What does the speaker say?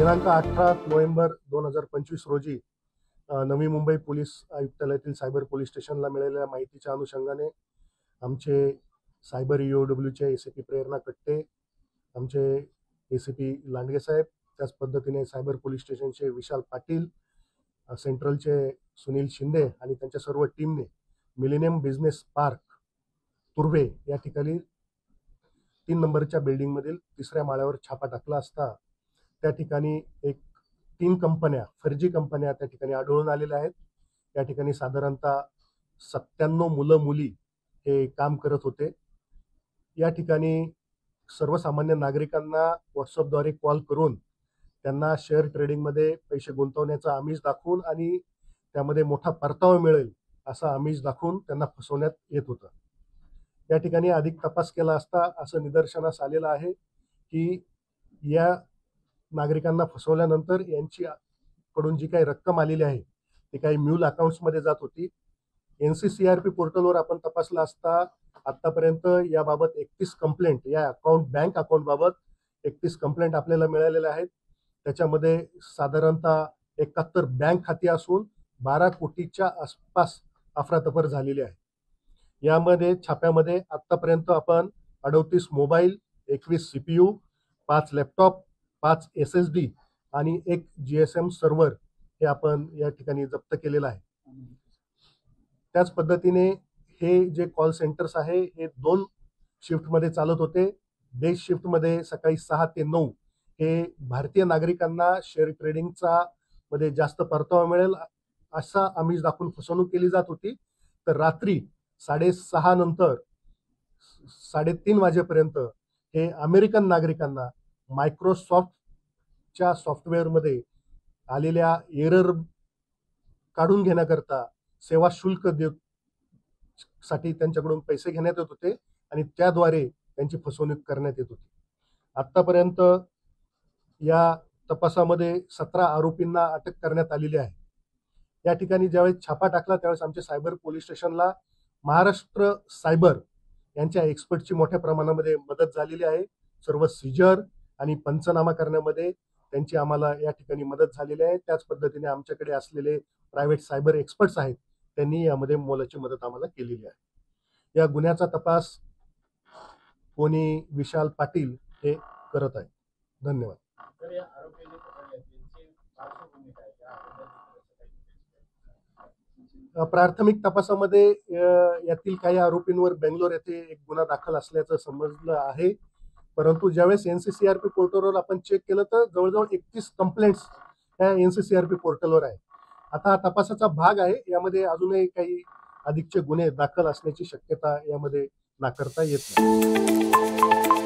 दिनांक 18 नोव्हेंबर 2025 रोजी Navi Mumbai police आयुक्तालयातील cyber police स्टेशनला मिळालेल्या माहितीच्या अनुषंगाने आमचे सायबर ईओडब्ल्यूचे एसीपी प्रेरणा कट्टे, आमचे एसीपी लांडगे साहेब, त्याच पद्धतीने सायबर पोलीस स्टेशनचे विशाल पाटील, सेंट्रलचे सुनील शिंदे आणि त्यांच्या सर्व टीमने मिलेनियम बिझनेस पार्क तुर्वे या ठिकाणी 3 नंबरच्या बिल्डिंगमधील 3ऱ्या माळ्यावर छापा टाकला असता त्या ठिकाणी एक 3 कंपन्या, फर्जी कंपन्या त्या ठिकाणी आढळून आलेल्या आहेत. या ठिकाणी साधारणतः 97 मुलं मुली हे काम करत होते. या ठिकाणी सर्वसामान्य नागरिकांना व्हॉट्सअपद्वारे कॉल करून त्यांना शेअर ट्रेडिंगमध्ये पैसे गुंतवण्याचा आमिष दाखवून आणि त्यामध्ये मोठा परतावा मिळेल असा आमिष दाखवून त्यांना फसवण्यात येत होतं. या ठिकाणी अधिक तपास केला असता असं निदर्शनास आलेलं आहे की या नागरिकांना फसवल्यानंतर यांची कडून जी काही रक्कम आलेली आहे ती काही म्यूल अकाउंट्समध्ये जात होती. NCCRP पोर्टलवर आपण तपासला असता आतापर्यंत याबाबत 31 कंप्लेंट, या बँक अकाउंट बाबत 31 कंप्लेंट आपल्याला मिळालेल्या आहेत. त्याच्यामध्ये साधारणतः 71 बँक खाती असून 12 कोटीच्या आसपास अफरातफर झालेली आहे. यामध्ये छाप्यामध्ये आतापर्यंत आपण 38 मोबाईल, 21 CPU, 5 लॅपटॉप, 5 SSD आणि 1 GSM सर्व्हर हे आपण या ठिकाणी जप्त केलेलं आहे. त्याच पद्धतीने हे जे कॉल सेंटर्स आहे हे 2 शिफ्टमध्ये चालत होते. डे शिफ्टमध्ये सकाळी 6 ते 9 हे भारतीय नागरिकांना शेअर ट्रेडिंगचा मध्ये जास्त परतावा मिळेल असा आमिष दाखवून फसवणूक केली जात होती. तर रात्री 6:30 नंतर 3:30 वाजेपर्यंत हे अमेरिकन नागरिकांना मायक्रोसॉफ्टच्या सॉफ्टवेअरमध्ये आलेल्या एरर काढून घेण्याकरता सेवा शुल्क साठी त्यांच्याकडून पैसे घेण्यात येत होते आणि त्याद्वारे त्यांची फसवणूक करण्यात येत होती. आतापर्यंत या तपासामध्ये 17 आरोपींना अटक करण्यात आलेली आहे. या ठिकाणी ज्यावेळेस छापा टाकला त्यावेळेस आमच्या सायबर पोलीस स्टेशनला महाराष्ट्र सायबर यांच्या एक्सपर्टची मोठ्या प्रमाणामध्ये मदत झालेली आहे. सर्व सीजर आणि पंचनामा करण्यामध्ये त्यांची आम्हाला या ठिकाणी मदत झालेली आहे. त्याच पद्धतीने आमच्याकडे असलेले प्रायव्हेट सायबर एक्सपर्ट्स आहेत त्यांनी यामध्ये मोलाची मदत आम्हाला केलेली आहे. या गुन्ह्याचा तपास कोणी विशाल पाटील हे करत आहे. धन्यवाद. प्राथमिक तपासामध्ये यातील काही आरोपींवर बेंगलोर येथे एक गुन्हा दाखल असल्याचं समजलं आहे. परंतु ज्यावेळेस NCCRP पोर्टलवर आपण चेक केलं तर जवळजवळ 31 कंप्लेंट्स या NCCRP पोर्टलवर आहे. आता हा तपासाचा भाग आहे. यामध्ये अजूनही काही अधिकचे गुन्हे दाखल असण्याची शक्यता यामध्ये नाकारता येत नाही.